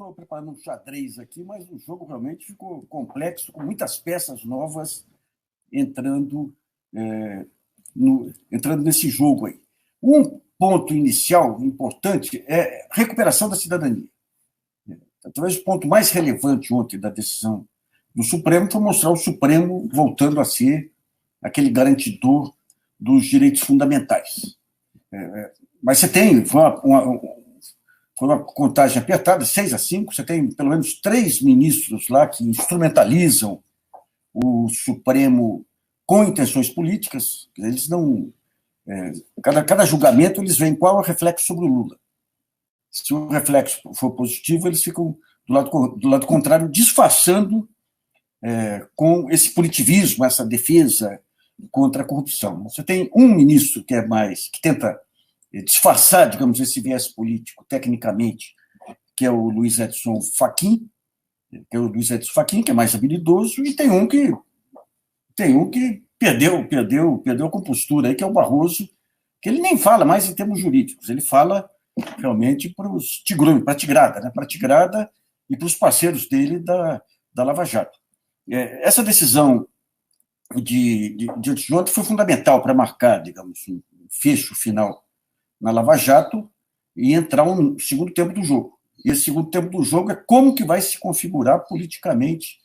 estou preparando um xadrez aqui, mas o jogo realmente ficou complexo, com muitas peças novas entrando, entrando nesse jogo aí. Um ponto inicial importante é a recuperação da cidadania. Talvez o ponto mais relevante ontem da decisão do Supremo foi mostrar o Supremo voltando a ser aquele garantidor dos direitos fundamentais. Mas você tem, foi uma contagem apertada, 6-5, você tem pelo menos 3 ministros lá que instrumentalizam o Supremo com intenções políticas. Eles não... cada julgamento eles veem qual é o reflexo sobre o Lula. Se o reflexo for positivo, eles ficam do lado contrário, disfarçando com esse punitivismo, essa defesa contra a corrupção. Você tem um ministro que que tenta disfarçar, digamos, esse viés político, tecnicamente, que é o Luiz Edson Fachin, que é mais habilidoso, e tem um que perdeu a compostura, aí, que é o Barroso, que ele nem fala mais em termos jurídicos, ele fala realmente para os tigrões, para a Tigrada, né? Para a Tigrada e para os parceiros dele da Lava Jato. Essa decisão de anteontem foi fundamental para marcar, digamos, um fecho final na Lava Jato e entrar um segundo tempo do jogo. E esse segundo tempo do jogo é como que vai se configurar politicamente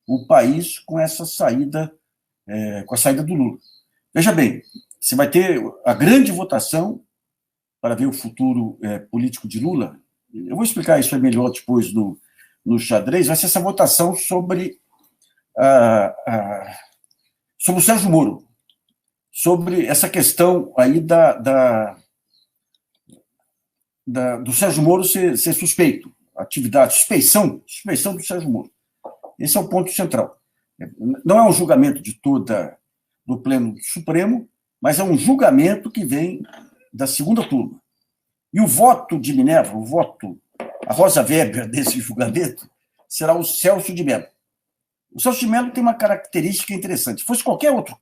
o país com essa saída, com a saída do Lula. Veja bem, você vai ter a grande votação para ver o futuro político de Lula. Eu vou explicar isso melhor depois no xadrez. Vai ser essa votação sobre o Sérgio Moro, sobre essa questão aí do Sérgio Moro ser suspeito, suspeição do Sérgio Moro. Esse é o ponto central. Não é um julgamento do Pleno Supremo, mas é um julgamento que vem da segunda turma. E o voto de Minerva, a Rosa Weber desse julgamento, será o Celso de Mello. O Celso de Mello tem uma característica interessante. Se fosse qualquer outro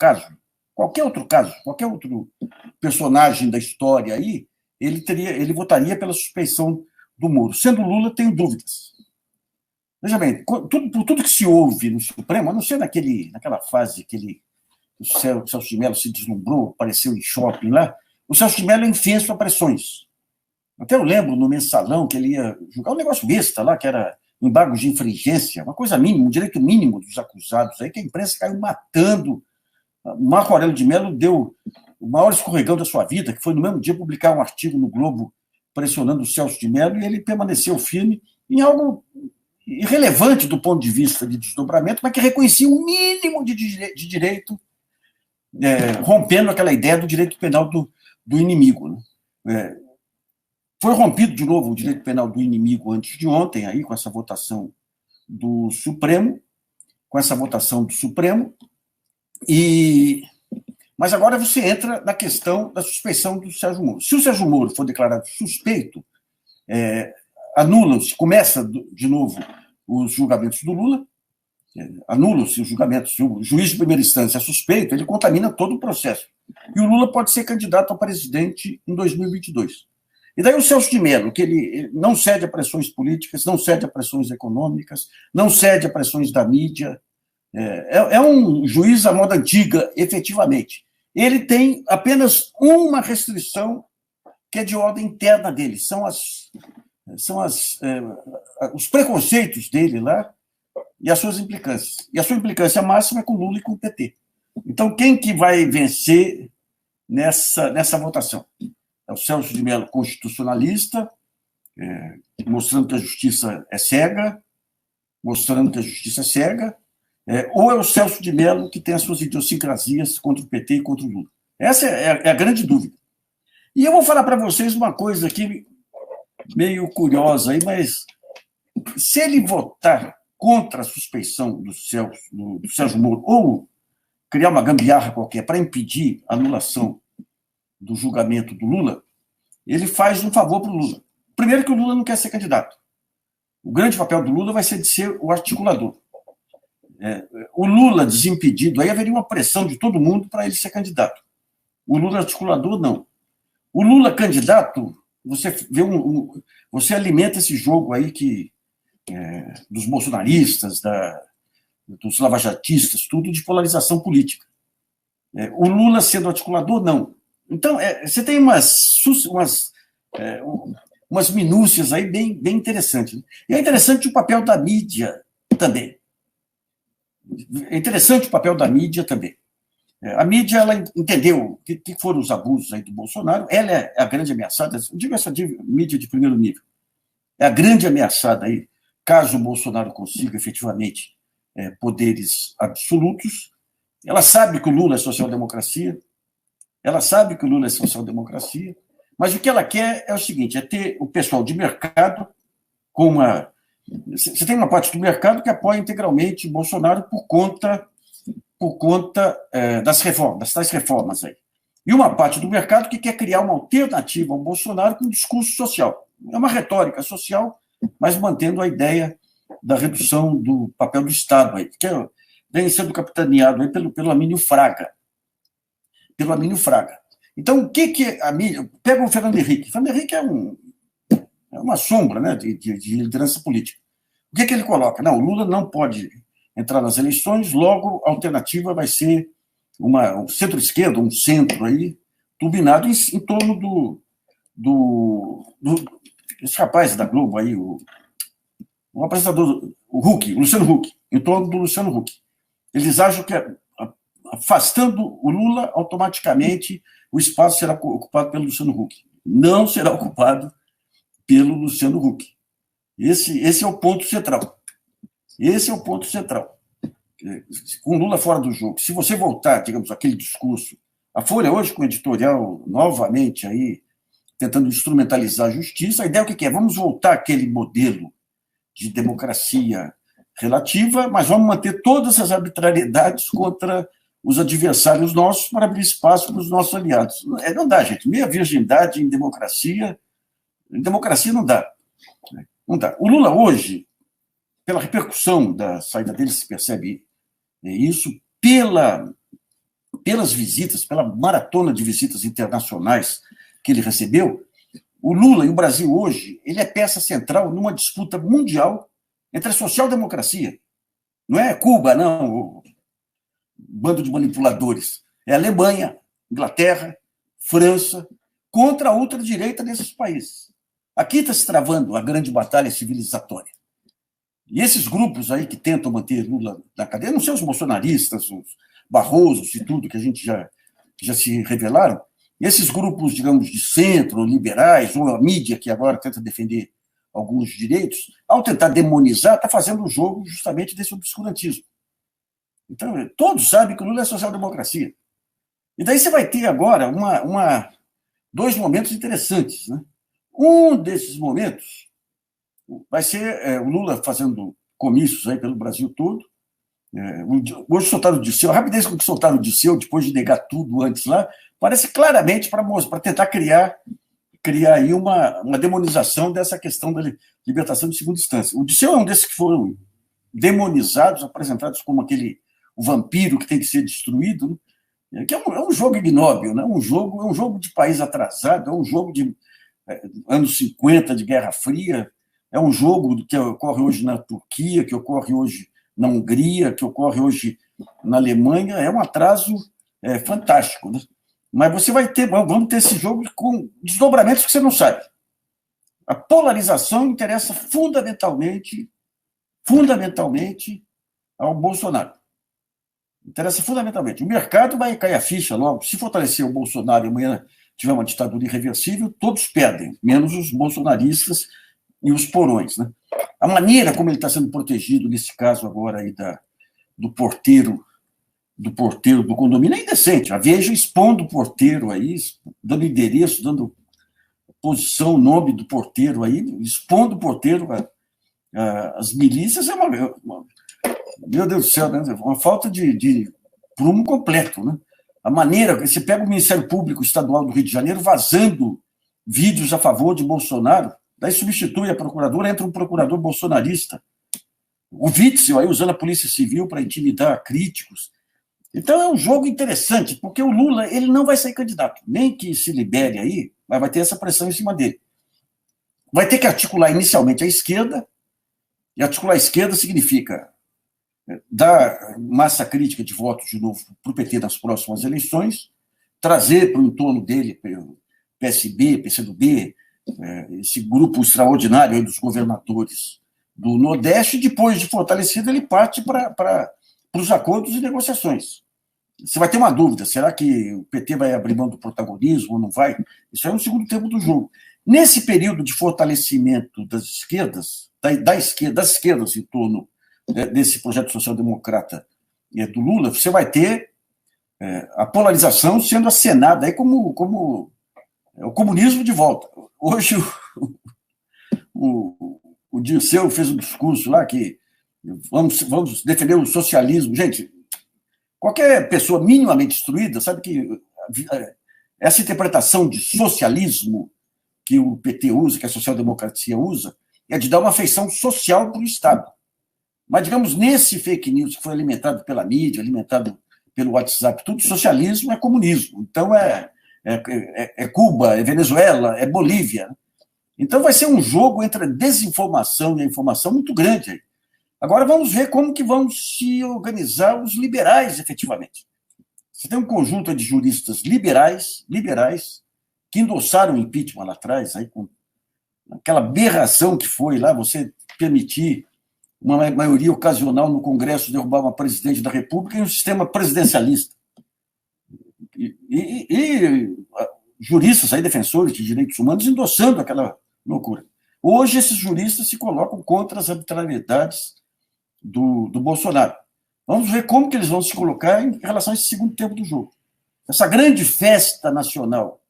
personagem da história aí, ele votaria pela suspeição do Moro. Sendo Lula, tenho dúvidas. Veja bem, por tudo que se ouve no Supremo, a não ser naquela fase que o Celso de Mello se deslumbrou, apareceu em shopping lá, o Celso de Mello é infenso a pressões. Até eu lembro no mensalão que ele ia julgar um negócio besta lá, que era embargo de infringência, uma coisa mínima, um direito mínimo dos acusados, aí que a imprensa caiu matando. O Marco Aurélio de Mello deu o maior escorregão da sua vida, que foi no mesmo dia publicar um artigo no Globo pressionando o Celso de Mello, e ele permaneceu firme em algo irrelevante do ponto de vista de desdobramento, mas que reconhecia um mínimo de direito, rompendo aquela ideia do direito penal do inimigo. Né? Foi rompido de novo o direito penal do inimigo antes de ontem, aí, com essa votação do Supremo, mas agora você entra na questão da suspeição do Sérgio Moro. Se o Sérgio Moro for declarado suspeito, anula-se, começa de novo os julgamentos do Lula, anula-se os julgamentos, se o juiz de primeira instância é suspeito, ele contamina todo o processo. E o Lula pode ser candidato a presidente em 2022. E daí o Celso de Mello, que ele não cede a pressões políticas, não cede a pressões econômicas, não cede a pressões da mídia, é um juiz à moda antiga, efetivamente. Ele tem apenas uma restrição que é de ordem interna dele, são os preconceitos dele lá e as suas implicâncias. E a sua implicância máxima é com o Lula e com o PT. Então, quem que vai vencer nessa votação? É o Celso de Mello, constitucionalista, mostrando que a justiça é cega, ou é o Celso de Mello, que tem as suas idiosincrasias contra o PT e contra o Lula? Essa é a grande dúvida. E eu vou falar para vocês uma coisa aqui meio curiosa, aí, mas se ele votar contra a suspeição do Sérgio Moro, ou criar uma gambiarra qualquer para impedir a anulação do julgamento do Lula, ele faz um favor para o Lula. Primeiro que o Lula não quer ser candidato. O grande papel do Lula vai ser de ser o articulador. O Lula desimpedido, aí haveria uma pressão de todo mundo para ele ser candidato. O Lula articulador, não. O Lula candidato, você vê você alimenta esse jogo aí que dos bolsonaristas, dos lavajatistas, tudo de polarização política. O Lula sendo articulador, não. Então, você tem umas minúcias aí bem interessantes. Né? E é interessante o papel da mídia também. É interessante o papel da mídia também. A mídia, ela entendeu o que foram os abusos aí do Bolsonaro, ela é a grande ameaçada, eu digo essa mídia de primeiro nível, é a grande ameaçada aí, caso o Bolsonaro consiga efetivamente poderes absolutos. Ela sabe que o Lula é social-democracia, mas o que ela quer é o seguinte, é ter o pessoal de mercado com uma... Você tem uma parte do mercado que apoia integralmente o Bolsonaro por conta das tais reformas aí. E uma parte do mercado que quer criar uma alternativa ao Bolsonaro com um discurso social. É uma retórica social, mas mantendo a ideia da redução do papel do Estado, aí, que vem sendo capitaneado aí pelo Amínio Fraga. Então, o que a mídia... Pega o Fernando Henrique. O Fernando Henrique é uma sombra, né, de liderança política. O que ele coloca? Não, o Lula não pode entrar nas eleições, logo a alternativa vai ser um centro-esquerda, um centro aí, turbinado em torno esse rapaz da Globo aí, o apresentador, o Luciano Huck, em torno do Luciano Huck. Eles acham que, afastando o Lula, automaticamente o espaço será ocupado pelo Luciano Huck. Não será ocupado pelo Luciano Huck. Esse é o ponto central. Com o Lula fora do jogo, se você voltar, digamos, aquele discurso, a Folha hoje com o editorial novamente aí, tentando instrumentalizar a justiça, a ideia é o que é? Vamos voltar àquele modelo de democracia relativa, mas vamos manter todas as arbitrariedades contra os adversários nossos para abrir espaço para os nossos aliados. Não dá, gente. Meia virgindade em democracia não dá. Não dá. O Lula hoje, pela repercussão da saída dele, se percebe isso, pelas visitas, pela maratona de visitas internacionais que ele recebeu, o Lula e o Brasil hoje, ele é peça central numa disputa mundial entre a social-democracia. Não é Cuba, não, o bando de manipuladores. É Alemanha, Inglaterra, França, contra a ultradireita desses países. Aqui está se travando a grande batalha civilizatória. E esses grupos aí que tentam manter Lula na cadeia, não são os bolsonaristas, os Barrosos e tudo, que a gente já se revelaram, esses grupos, digamos, de centro, liberais, ou a mídia que agora tenta defender alguns direitos, ao tentar demonizar, está fazendo o jogo justamente desse obscurantismo. Então, todos sabem que o Lula é social-democracia. E daí você vai ter agora dois momentos interessantes. Né? Um desses momentos vai ser o Lula fazendo comícios aí pelo Brasil todo. Hoje soltaram o Disseu, a rapidez com que soltaram o Disseu, depois de negar tudo antes lá, parece claramente para tentar criar aí uma demonização dessa questão da libertação de segunda instância. O Disseu é um desses que foram demonizados, apresentados como o vampiro que tem que ser destruído, né? Que é um jogo ignóbil, né? É um jogo de país atrasado, é um jogo de anos 50, de Guerra Fria, é um jogo que ocorre hoje na Turquia, que ocorre hoje na Hungria, que ocorre hoje na Alemanha, é um atraso fantástico. Né? Mas vamos ter esse jogo com desdobramentos que você não sabe. A polarização interessa fundamentalmente ao Bolsonaro. Interessa fundamentalmente. O mercado vai cair a ficha logo. Se fortalecer o Bolsonaro e amanhã tiver uma ditadura irreversível, todos perdem, menos os bolsonaristas e os porões. Né? A maneira como ele está sendo protegido, nesse caso agora aí do porteiro do condomínio, é indecente. A Veja expondo o porteiro aí, dando endereço, dando posição, nome do porteiro aí, expondo o porteiro às milícias, meu Deus do céu, né? Uma falta de prumo completo. Né? A maneira, você pega o Ministério Público Estadual do Rio de Janeiro vazando vídeos a favor de Bolsonaro, daí substitui a procuradora, entra um procurador bolsonarista. O Witzel aí usando a Polícia Civil para intimidar críticos. Então é um jogo interessante, porque o Lula ele não vai ser candidato, nem que se libere aí, mas vai ter essa pressão em cima dele. Vai ter que articular inicialmente a esquerda, E articular a esquerda significa dar massa crítica de votos de novo para o PT nas próximas eleições, trazer para o entorno dele PSB, PCdoB, esse grupo extraordinário aí dos governadores do Nordeste, e depois de fortalecido, ele parte para os acordos e negociações. Você vai ter uma dúvida, será que o PT vai abrir mão do protagonismo ou não vai? Isso é um segundo tempo do jogo. Nesse período de fortalecimento das esquerdas, das esquerdas em torno desse projeto social-democrata do Lula, você vai ter a polarização sendo acenada aí como o comunismo de volta. Hoje o Dirceu fez um discurso lá que vamos defender o socialismo. Gente, qualquer pessoa minimamente instruída sabe que essa interpretação de socialismo que o PT usa, que a social-democracia usa, é de dar uma feição social para o Estado. Mas, digamos, nesse fake news que foi alimentado pela mídia, alimentado pelo WhatsApp, tudo socialismo é comunismo. Então, é Cuba, é Venezuela, é Bolívia. Então, vai ser um jogo entre a desinformação e a informação muito grande. Agora, vamos ver como que vão se organizar os liberais, efetivamente. Você tem um conjunto de juristas liberais, que endossaram o impeachment lá atrás, aí, com aquela aberração que foi lá, você permitir uma maioria ocasional no Congresso derrubar uma presidente da República em um sistema presidencialista. E juristas, aí, defensores de direitos humanos, endossando aquela loucura. Hoje, esses juristas se colocam contra as arbitrariedades do Bolsonaro. Vamos ver como que eles vão se colocar em relação a esse segundo tempo do jogo. Essa grande festa nacional,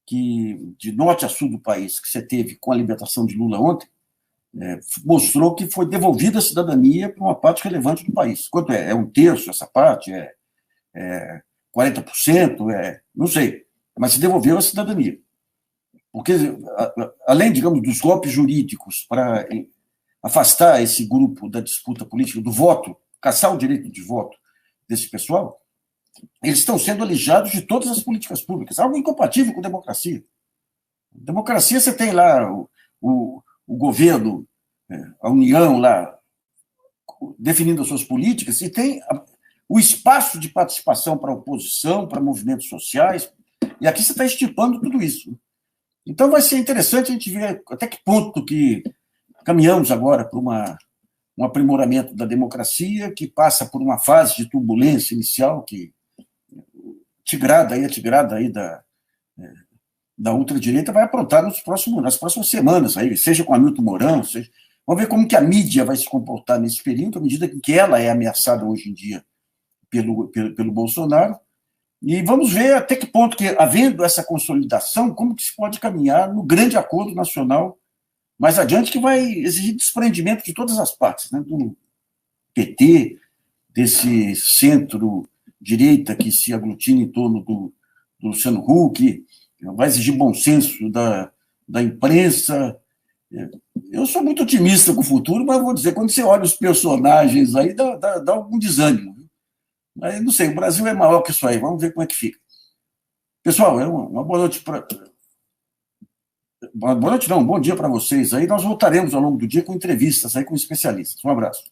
que de norte a sul do país, que você teve com a libertação de Lula ontem, mostrou que foi devolvida a cidadania para uma parte relevante do país. Quanto é? É um terço essa parte? É 40%? Não sei. Mas se devolveu a cidadania. Porque, além, digamos, dos golpes jurídicos para afastar esse grupo da disputa política, do voto, caçar o direito de voto desse pessoal, eles estão sendo alijados de todas as políticas públicas, algo incompatível com democracia. Democracia, você tem lá o governo, a União lá, definindo as suas políticas, e tem o espaço de participação para a oposição, para movimentos sociais, e aqui você está estipando tudo isso. Então vai ser interessante a gente ver até que ponto que caminhamos agora para um aprimoramento da democracia, que passa por uma fase de turbulência inicial, que a tigrada aí da ultradireita vai aprontar nas próximas semanas, aí, seja com Hamilton Mourão, seja... Vamos ver como que a mídia vai se comportar nesse período, à medida que ela é ameaçada hoje em dia pelo Bolsonaro, e vamos ver até que ponto que, havendo essa consolidação, como que se pode caminhar no grande acordo nacional mais adiante, que vai exigir desprendimento de todas as partes, né, do PT, desse centro-direita que se aglutina em torno do Luciano Huck, vai exigir bom senso da imprensa. Eu sou muito otimista com o futuro, mas vou dizer, quando você olha os personagens aí, dá algum desânimo. Mas não sei, o Brasil é maior que isso aí, vamos ver como é que fica. Pessoal, uma boa noite para... Boa noite não, um bom dia para vocês aí. Nós voltaremos ao longo do dia com entrevistas aí com especialistas. Um abraço.